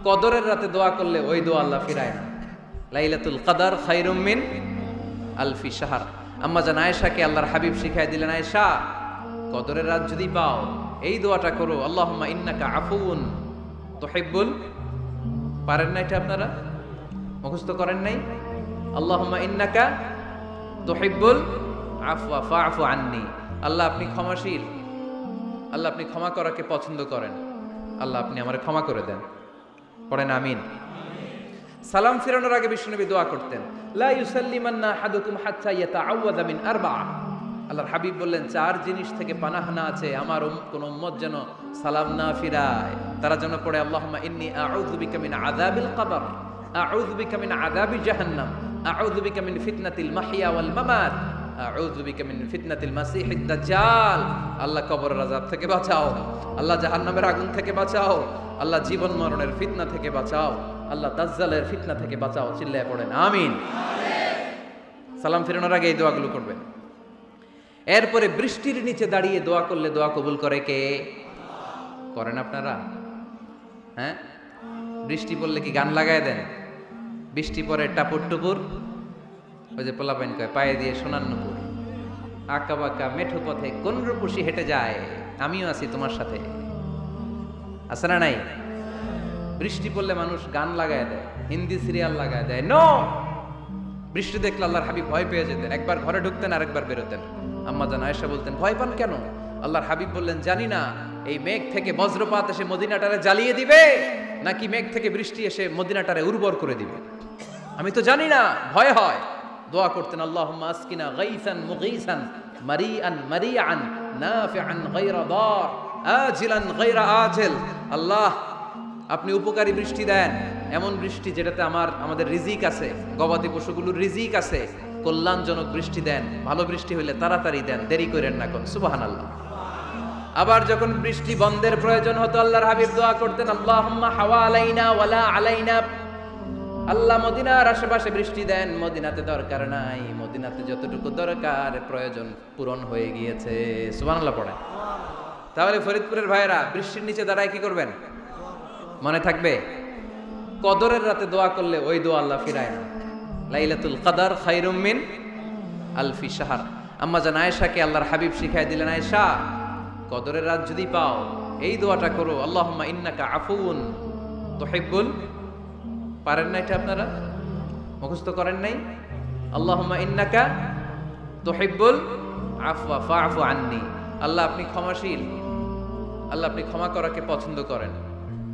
কদরের রাতে দোয়া করলে ওই দোয়া আল্লাহ ফিরায় না। লাইলাতুল কদর খায়রুম মিন আলফি শাহর। আম্মা জান আয়েশাকে আল্লাহর হাবিব শিখাই দিলেন, আয়েশা কদরের রাত যদি পাও এই দোয়াটা করো, আল্লাহুম্মা ইন্নাকা আফুউন তুহিব্বুল, পারেন না এটা আপনারা মুখস্থ করেন নাই? আল্লাহুম্মা ইন্নাকা তুহিব্বুল আফওয়া ফাআফু আন্নি। আল্লাহ আপনি ক্ষমাশীল, আল্লাহ আপনি ক্ষমা করাকে পছন্দ করেন, আল্লাহ আপনি আমারে ক্ষমা করে দেন। পড়েন আমিন। সালাম ফিরানোর আগে বিশ্বনবী দোয়া করতেন, লা ইউসাল্লিমান্না আহাদুকুম হাত্তা ইয়াতাআওয়াযা মিন আরবাআ। আল্লাহর হাবিব বললেন, চার জিনিস থেকে পানাহ না আছে আমার কোন উম্মত যেন সালাম না ফিরায়। তারা যেন পড়ে, আল্লাহুম্মা ইন্নী আউযু বিকা মিন আযাবিল কবর, আউযু বিকা মিন আযাবি জাহান্নাম, আউযু বিকা মিন ফিতনাতিল মাহইয়া ওয়াল মামাত, আউযু বিকা মিন ফিতনাতিল মাসিহিদ দাজ্জাল। আল্লাহ কবরের আযাব থেকে বাঁচাও, আল্লাহ জাহান্নামের আগুন থেকে বাঁচাও, আল্লাহ জীবন মরণের ফিতনা থেকে বাঁচাও, আল্লাহ দাজ্জালের ফিতনা থেকে বাঁচাও। চিল্লায়ে পড়েন আমিন। সালাম ফিরানোর আগে এই দোয়াগুলো করবেন। এরপরে বৃষ্টির নিচে দাঁড়িয়ে দোয়া করলে দোয়া কবুল করে কে? করেন আপনারা? হ্যাঁ, বৃষ্টি পড়লে কি গান লাগায় দেন? বৃষ্টি পরে টাপুর টুপুর, ওই যে পোলাপাইন কয় পায়ে দিয়ে সোনার নুপুর, আঁকা বাঁকা মেঠো পথে কোন রূপসী হেঁটে যায়, আমিও আছি তোমার সাথে, আছে না নাই? বৃষ্টি পড়লে মানুষ গান লাগায় দেয়, হিন্দি সিরিয়াল লাগায় দেয়। নো, বৃষ্টি দেখলে আল্লাহর হাবিব ভয় পেয়ে যেতেন, একবার ঘরে ঢুকতেন আরেকবার বেরোতেন। আম্মা জান আয়েশা বলতেন, ভয় পান কেন? আল্লাহর হাবিব বললেন, জানি না এই মেঘ থেকে বজ্রপাত এসে মদিনাটারে জ্বালিয়ে দিবে নাকি মেঘ থেকে বৃষ্টি এসে মদিনাটারে উর্বর করে দিবে, আমি তো জানি না, ভয় হয়। দোয়া করতেন, আল্লাহুম্মা আসকিনা গাইসান মুগীসান মারিআন মারিআন নাফিআন গায়রা দার আজিলান গায়রা আজিল। আল্লাহ আপনি উপকারী বৃষ্টি দেন, এমন বৃষ্টি যেটাতে আমাদের রিজিক আছে, গবাদি পশুগুলোর রিজিক আছে, কল্যাণজনক বৃষ্টি দেন, ভালো বৃষ্টি হইলে তাড়াতাড়ি দেন, দেরি করেন না কোন। সুবহানাল্লাহ। আবার যখন বৃষ্টি বন্ধের প্রয়োজন হতো আল্লাহর হাবিব দোয়া করতেন, আল্লাহুম্মা হাওয়া আলাইনা ওয়ালা আলাইনা। আল্লাহ মদিনার আশেপাশে বৃষ্টি দেন, মদিনাতে দরকার নাই, মদিনাতে যতটুকু দরকার প্রয়োজন পূরণ হয়ে গিয়েছে। সুবহানাল্লাহ পড়ে। তাহলে ফরিদপুরের ভাইয়েরা বৃষ্টির নিচে দাঁড়ায় কি করবেন? মনে থাকবে, কদরের রাতে দোয়া করলে ওই দোয়া আল্লাহ ফিরায় না। লাইলাতুল কদর খায়রুম মিন আলফি শাহর। আম্মা জান আয়েশাকে আল্লাহর হাবিব শিখাই দিলেন, আয়েশা কদরের রাত যদি পাও এই দোয়াটা করো, আল্লাহুম্মা ইন্নাকা আফুউন তুহিব্বুল, পারেন না এটা আপনারা মুখস্থ করেন নাই? আল্লাহুম্মা ইন্নাকা তুহিব্বুল আফওয়া ফাআফু আন্নি। আল্লাহ আপনি ক্ষমাশীল, আল্লাহ আপনি ক্ষমা করাকে পছন্দ করেন,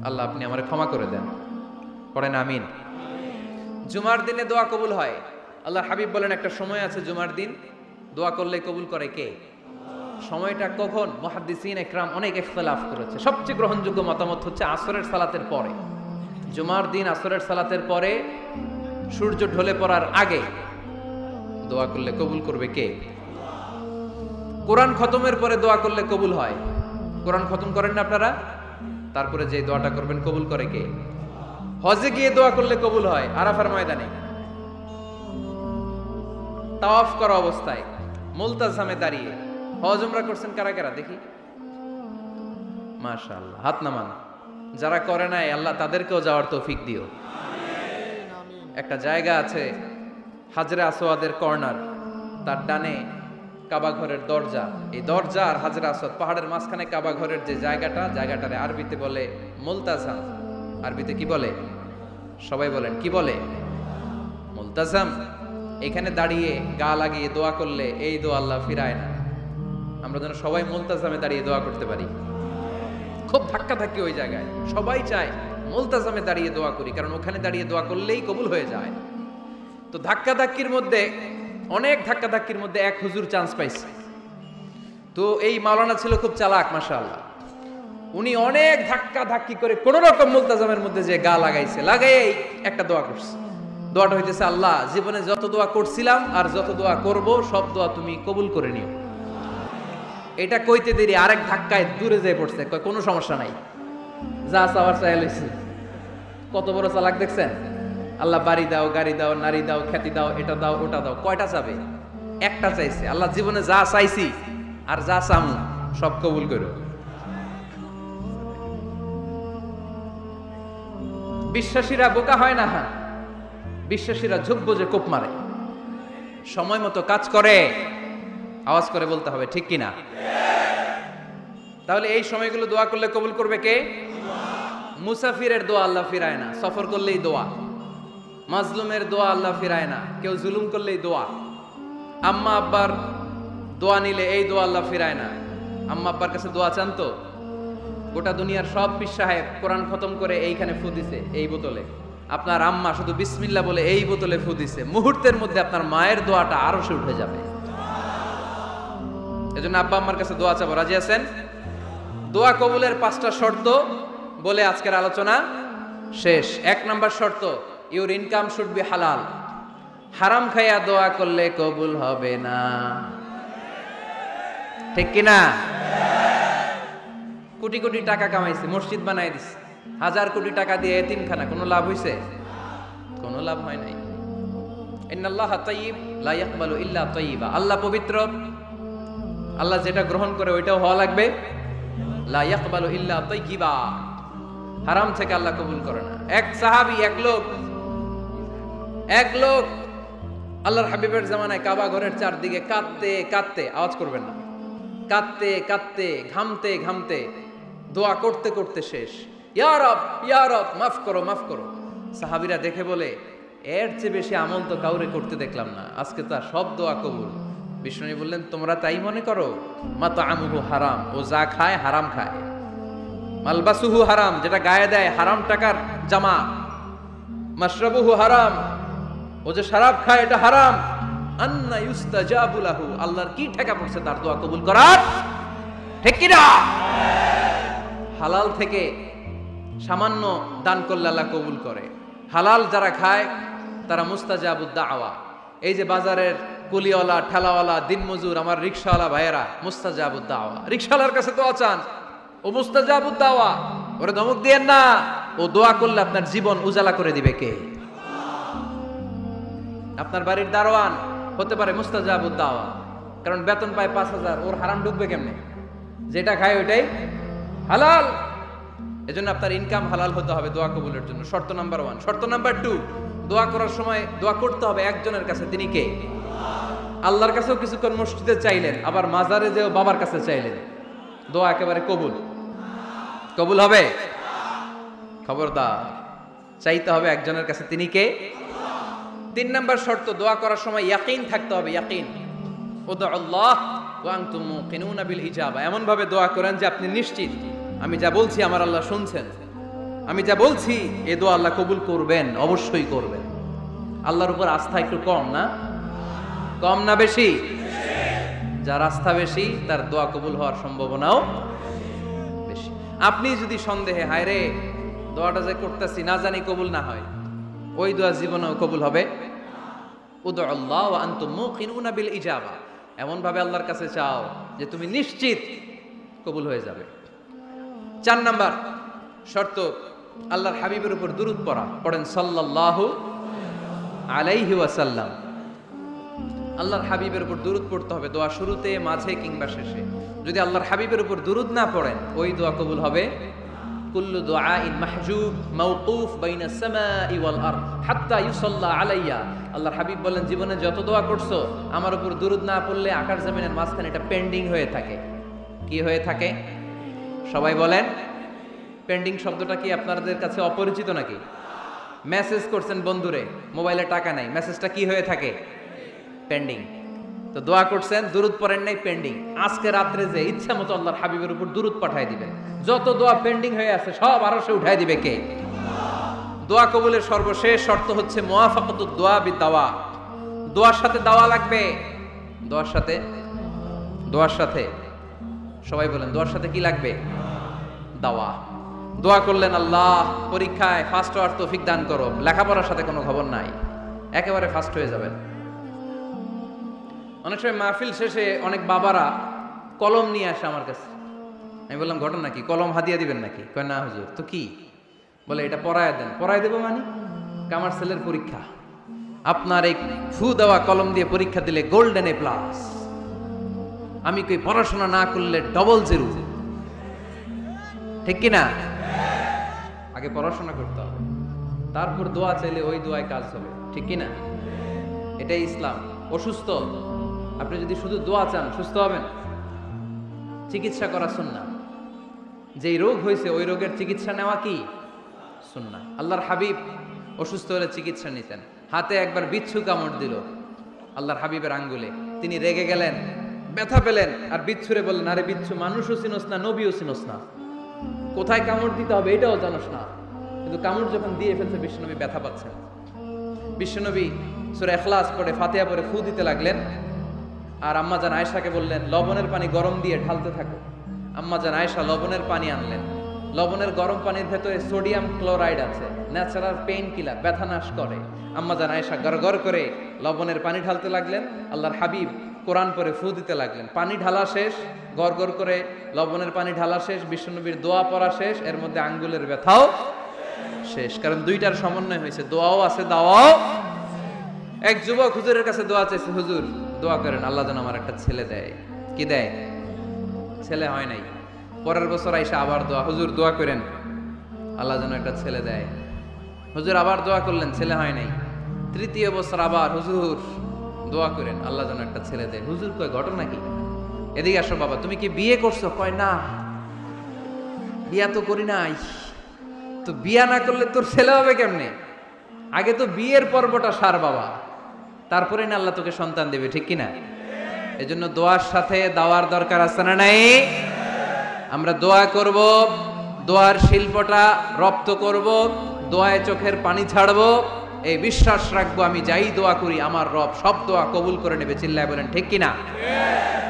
আল্লাহ আপনি আমারে ক্ষমা করে দেন। পড়েন আমিন। জুমার দিনে দোয়া কবুল হয়। আল্লাহর হাবিব বলেন, একটা সময় আছে জুমার দিন দোয়া করলে কবুল করে কে? সময়টা কখন? মুহাদ্দিসিন ইকরাম অনেক ইখতিলাফ করেছে। সবচেয়ে গ্রহণযোগ্য মতামত হচ্ছে আসরের সালাতের পরে। জুমার দিন আসরের সালাতের পরে সূর্য ঢলে পড়ার আগে দোয়া করলে কবুল করবে কে? কোরআন খতমের পরে দোয়া করলে কবুল হয়। কোরআন খতম করেন না আপনারা? তারপরে যে দোয়াটা করবেন কবুল করে কে? হজে গিয়ে দোয়া করলে কবুল হয়, আরাফার ময়দানে তাওয়াফ করা অবস্থায় মুলতাজামে দাঁড়িয়ে। হজ উমরা করছেন কারা কারা দেখি? মাশাআল্লাহ, হাত নামান। যারা করে নাই আল্লাহ তাদেরকেও যাওয়ার তৌফিক দিও। একটা জায়গা আছে হাজরে আসওয়াদের কর্নার, তার ডানে কাবা ঘরের দরজা, এই দরজা আর হাজরে আসওয়াদ পাহাড়ের মাঝখানে কাবা ঘরের যে জায়গাটারে আরবিতে বলে মুলতাজাম। আরবিতে কি বলে? সবাই বলেন কি বলে? মুলতাজাম। এখানে দাঁড়িয়ে গা লাগিয়ে দোয়া করলে এই দোয়া আল্লাহ ফিরায় না। আমরা যেন সবাই মুলতাজামে দাঁড়িয়ে দোয়া করতে পারি। খুব ধাক্কা ধাক্কি ওই জায়গায়, সবাই চায় মুলতাজামে দাঁড়িয়ে দোয়া করি, কারণ ওখানে দাঁড়িয়ে দোয়া করলেই কবুল হয়ে যায়। তো ধাক্কা ধাক্কির মধ্যে, অনেক ধাক্কা ধাক্কির মধ্যে এক হুজুর চান্স পাইছে। তো এই মাওলানা ছিল খুব চালাক, মাশাআল্লাহ। উনি অনেক ধাক্কা ধাক্কি করে কোন রকম মুলতাজামের মধ্যে যে গা লাগাইছে, লাগাই একটা দোয়া করছে। দোয়াটা হইতেছে, আল্লাহ জীবনে যত দোয়া করছিলাম আর যত দোয়া করব সব দোয়া তুমি কবুল করে নিও। এটা কইতে দেরি আরেক ধাক্কায় দূরে যেয়ে পড়ছে, কয় কোনো সমস্যা নাই, যা চাওয়ার চাই লইছি। কত বড় চালাক দেখছেন? আল্লাহ বাড়ি দাও, গাড়ি দাও, নারী দাও, খ্যাতি দাও, এটা দাও, ওটা দাও, কয়টা চাবে? একটা চাইছে। আল্লাহ জীবনে যা চাইছি আর যা চামু সব কবুল করো। বিশ্বাসীরা বোকা হয় না, বিশ্বাসীরা ঝুঁক বুঝে কোপ মারে, সময় মতো কাজ করে। আওয়াজ করে বলতে হবে ঠিক কিনা? তাহলে এই সময়গুলো দোয়া করলে কবুল করবে কে? মুসাফিরের দোয়া আল্লাহ ফিরায় না, সফর করলেই দোয়া। মাজলুমের দোয়া আল্লাহ ফিরায় না, কেউ জুলুম করলেই দোয়া। আম্মা আব্বার দোয়া নিলে এই দোয়া আল্লাহ ফিরায় না। আম্মা আব্বার কাছে দোয়া চান তো? গোটা দুনিয়ার সব পীর সাহেব কোরআন খতম করে এইখানে ফু দিছে এই বোতলে, আপনার আম্মা শুধু বিসমিল্লাহ বলে এই বোতলে ফু দিছে, মুহূর্তের মধ্যে আপনার মায়ের দোয়াটা আরো সে উঠে যাবে। এজন্য আব্বা আম্মার কাছে দোয়া চাবো, রাজি আছেন? দোয়া কবুলের 5টা শর্ত বলে আজকের আলোচনা শেষ। 1 নাম্বার শর্ত, ইউর ইনকাম শুড বি হালাল। হারাম খাইয়া দোয়া করলে কবুল হবে না, ঠিক কিনা? কোটি কোটি টাকা কামাইছে, মসজিদ বানাই দিছে, 1000 কোটি টাকা দিয়ে এতিমখানা, কোনো লাভ হইছে? কোনো লাভ হয় নাই। ইন্নাল্লাহা তাইয়্যিব লা ইয়াকবালু ইল্লা তাইয়্যিবা। আল্লাহ পবিত্র, আল্লাহ যেটা গ্রহণ করে ওইটাও হওয়া লাগবে। লা ইয়াকবালু ইল্লা তাইয়্যিবা, হারাম থেকে আল্লাহ কবুল করে না। এক সাহাবী, এক লোক আল্লাহর হাবিবের জামানায় কাবা ঘরের চারদিকে কাঁদতে কাঁদতে, আওয়াজ করবেন না, কাঁদতে কাঁদতে, ঘামতে ঘামতে, দোয়া করতে করতে শেষ। ইয়া রব, ইয়া রব, মাফ করো, মাফ করো। সাহাবীরা দেখে বলে, এর চেয়ে বেশি আমল তো কাউরে করতে দেখলাম না, আজকে তার সব দোয়া কবুল। বিষ্ণু বললেন, তোমরা তাই মনে করো? মাতআমুহু হারাম, ও যা খায় হারাম খায়। মালবাসুহু হারাম, যেটা গায়ে দেয় হারাম টাকার জামা। মাশরাবুহু হারাম, ও যে শরাব খায় এটা হারাম। আন্না ইউস্তাজাবু লাহু, আল্লাহর কি ঠেকা পড়ছে তার দোয়া কবুল করার? ঠিক কি না? হালাল থেকে সামান্য দান করলে আল্লাহ কবুল করে। হালাল যারা খায় তারা মুস্তাজাবুদ দাওয়া। এই যে বাজারের কুলিওয়ালা, ঠেলাওয়ালা, দিনমজুর, আমার রিকশাওয়ালা ভাইয়েরা, মুস্তাজাবুদ দাওয়া। রিকশাওয়ালার কাছে দোয়া চান, ও মুস্তাজাবুদ দাওয়া, ওরে ধমক দিয়েন না। ও দোয়া করলে আপনার জীবন উজালা করে দিবে কে? আপনার বাড়ির দারোয়ান হতে পারে মুস্তাজাবুদ দাওয়া, কারণ বেতন পায় 5000, ওর হারাম ঢুকবে কেমনে? যেটা খায় ওইটাই হালাল। এজন্য আপনার ইনকাম হালাল হতে হবে দোয়া কবুলের জন্য। শর্ত নাম্বার 1। শর্ত নাম্বার 2, দোয়া করার সময় দোয়া করতে হবে একজনের কাছে, তিনি কে? আল্লাহর কাছেও কিছুক্ষণ মসজিদে চাইলেন, আবার মাজারে যেও বাবার কাছে চাইলেন, দোয়া একেবারে কবুল? কবুল হবে? খবরদার, চাইতে হবে একজনের কাছে, তিনি কে? 3 নাম্বার শর্ত, দোয়া করার সময় ইয়াকিন থাকতে হবে। ইয়াকিন, উদউল্লাহ ওয়া আনতুম মুকিনুনা বিল ইজাবা। এমন ভাবে দোয়া করেন যে আপনি নিশ্চিত, আমি যা বলছি আমার আল্লাহ শুনছেন, আমি যা বলছি এই দোয়া আল্লাহ কবুল করবেন, অবশ্যই করবেন। আল্লাহর উপর আস্থা একটু কম না? কম না বেশি? যার আস্থা বেশি তার দোয়া কবুল হওয়ার সম্ভাবনাও বেশি। আপনি যদি সন্দেহে, হায় রে দোয়াটা যে করতেছি না জানি কবুল না হয়, ওই দোয়া জীবনেও কবুল হবে? উদউল্লাহ ওয়া আনতুম মুকিনুনা বিল ইজাবা, এমন ভাবে আল্লাহর কাছে চাও যে তুমি নিশ্চিত কবুল হয়ে যাবে। 4 নাম্বার শর্ত, আল্লাহর হাবিবের উপর দুরূদ পড়া। পড়েন সাল্লাল্লাহু আলাইহি ওয়াসাল্লাম। আল্লাহর হাবিবের উপর দুরূদ পড়তে হবে দোয়া শুরুতে, মাঝে কিংবা শেষে। যদি আল্লাহর হাবিবের উপর দুরূদ না পড়েন, ওই দোয়া কবুল হবে? কুল্লু দুআইন মাহজুব মাওকুফ বাইনাস সামাই ওয়াল আরদ হাত্তা ইউসাল্লা আলাইয়া। আল্লাহর হাবিব বলেন, জীবনে যত দোয়া করছো আমার উপর দুরূদ না পড়লে আকাশ জমিনের মাঝখানে এটা পেন্ডিং হয়ে থাকে। কি হয়ে থাকে? সবাই বলেন। পেন্ডিং শব্দটা কি আপনাদের কাছে অপরিচিত নাকি? মেসেজ করছেন বন্ধুরে, মোবাইলে টাকা নাই, মেসেজটা কি হয়ে থাকে? পেন্ডিং। তো দোয়া করছেন, দুরূদ পড়েন নাই, পেন্ডিং। আজকে রাত্রে যে ইচ্ছা মতো আল্লাহর হাবিবের উপর দুরূদ পাঠায় দিবেন, যত দোয়া পেন্ডিং হয়ে আছে সব আরশে উঠায় দিবে কে? দোয়া কবুলের সর্বশেষ শর্ত হচ্ছে মুওয়াফাকাতুদ দোয়া বিদাওয়া। দোয়ার সাথে দাওয়া লাগবে। দোয়ার সাথে সবাই বলেন, দোয়ার সাথে কি লাগবে? দাওয়া। দোয়া করলেন, আল্লাহ পরীক্ষায় ফার্স্ট হওয়ার তৌফিক দান করো, লেখাপড়ার সাথে কোনো খবর নাই, একেবারে ফার্স্ট হয়ে যাবেন। অনেক সময় মাহফিল শেষে অনেক বাবারা কলম নিয়ে আসে আমার কাছে। আমি বললাম, ঘটনা কি? কলম হাদিয়া দিবেন নাকি? কয় না হুজুর। তো কি? বলে, এটা পড়ায় দেন। পড়ায় দেবো মানে? আমার ছেলের পরীক্ষা, আপনার এই ফু দেওয়া কলম দিয়ে পরীক্ষা দিলে গোল্ডেন এ প্লাস। আমি কই, পড়াশোনা না করলে ডবল জিরো। ঠিক কিনা? আগে পড়াশোনা করতে হবে। তারপর দোয়া চাইলে ওই দোয়ায় কাজ হবে, ঠিক কি না? এটাই ইসলাম। অসুস্থ, আপনি যদি শুধু দোয়া চান সুস্থ হবেন? চিকিৎসা করা সুন্নাহ। যেই রোগ হয়েছে ওই রোগের চিকিৎসা নেওয়া কি সুন্নাহ। আল্লাহর হাবিব অসুস্থ হলে চিকিৎসা নিতেন। হাতে একবার বিচ্ছু কামড় দিল আল্লাহর হাবিবের আঙ্গুলে, তিনি রেগে গেলেন, ব্যথা পেলেন, আর বিচ্ছুরে বললেন, আরে বিচ্ছু, মানুষও চিনোস না, নবীও চিনোস না, কোথায় কামড় দিতে হবে এটাও জানোস না। কিন্তু কামড় যখন দিয়ে ফেলছে বিশ্বনবী ব্যথা পাচ্ছেন। বিশ্বনবী সূরা ইখলাস পড়ে ফাতিহা পড়ে ফু দিতে লাগলেন, আর আম্মাজান আয়েশাকে বললেন লবণের পানি গরম দিয়ে ঢালতে থাকো। আম্মাজান আয়েশা লবণের পানি আনলেন। লবণের গরম পানির ভেতরে সোডিয়াম ক্লোরাইড আছে, ন্যাচারাল পেইন কিলার, ব্যথা নাশ করে। আম্মাজান আয়েশা গড়গড় করে লবণের পানি ঢালতে লাগলেন, আল্লাহর হাবিব কোরআন পরে ফু দিতে লাগলেন। পানি ঢালা শেষ, গড়গড় করে লবণের পানি ঢালা শেষ, বিশ্বনবীর দোয়া পড়া শেষ, এর মধ্যে আঙ্গুলের ব্যথাও শেষ। কারণ দুইটার সমন্বয় হয়েছে, দোয়াও আছে দাওয়াও। এক যুবক হুজুরের কাছে দোয়া চাইছে, হুজুর দোয়া করেন আল্লাহ যেন আমার একটা ছেলে দেয়। কি দেয়? ছেলে হয় নাই। পরের বছর আইসা আবার দোয়া, হুজুর দোয়া করেন আল্লাহ যেন একটা ছেলে দেয়। হুজুর আবার দোয়া করলেন, ছেলে হয় নাই। তৃতীয় বছর আবার, হুজুর দোয়া করেন আল্লাহ যেন একটা ছেলে দেয়। হুজুর কয় ঘটনা কি? এদিকে আসো বাবা, তুমি কি বিয়ে করছো? কয় না, বিয়া তো করি নাই। তো বিয়া না করলে তোর ছেলে হবে কেমনে? আগে তো বিয়ের পর্বটা সার বাবা, তারপরে না আল্লাহ তোকে সন্তান দেবে, ঠিক কিনা? এজন্য দোয়ার সাথে দাওয়ার দরকার আছে না নাই? আমরা দোয়া করব, দোয়ার শিল্পটা রপ্ত করব, দোয়ায় চোখের পানি ছাড়বো, এই বিশ্বাস রাখবো আমি যাই দোয়া করি আমার রব সব দোয়া কবুল করে নেবে। চিল্লায় বলেন ঠিক কিনা?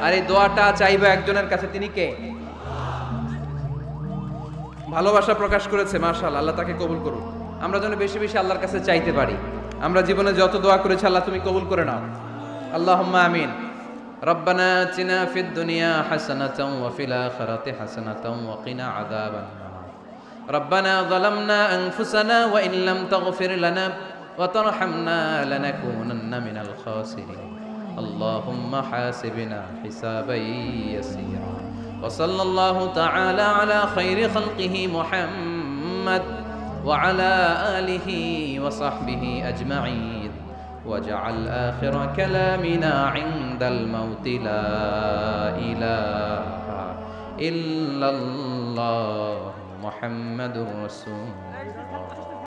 আর এই দোয়াটা চাইবো একজনের কাছে, তিনি কে? ভালোবাসা প্রকাশ করেছে, মাশাআল্লাহ, আল্লাহ তাকে কবুল করুন। আমরা যেন বেশি বেশি আল্লাহর কাছে চাইতে পারি। আমরা জীবনে যত দোয়া করেছি আল্লাহ তুমি কবুল করে নাও, আল্লাহুম্মা আমিন। রব্বানা আতিনা ফিদ দুনিয়া হাসানাতাও ওয়া ফিল আখিরাতি হাসানাতাও ওয়া কিনা আযাবান নার। রব্বানা যালামনা আনফুসানা ওয়া ইন লাম তাগফির লানা ওয়া তারহামনা লানাকুনান্না মিনাল খাসিরিন। আল্লাহুম্মা হাসিবনা হিসাবান ইয়াসীরা। ওয়া সাল্লাল্লাহু তাআলা আলা খায়রি খালকিহি মুহাম্মদ وعلى آله وصحبه أجمعين واجعل آخر كلامنا عند الموت لا إله إلا الله محمد رسول الله.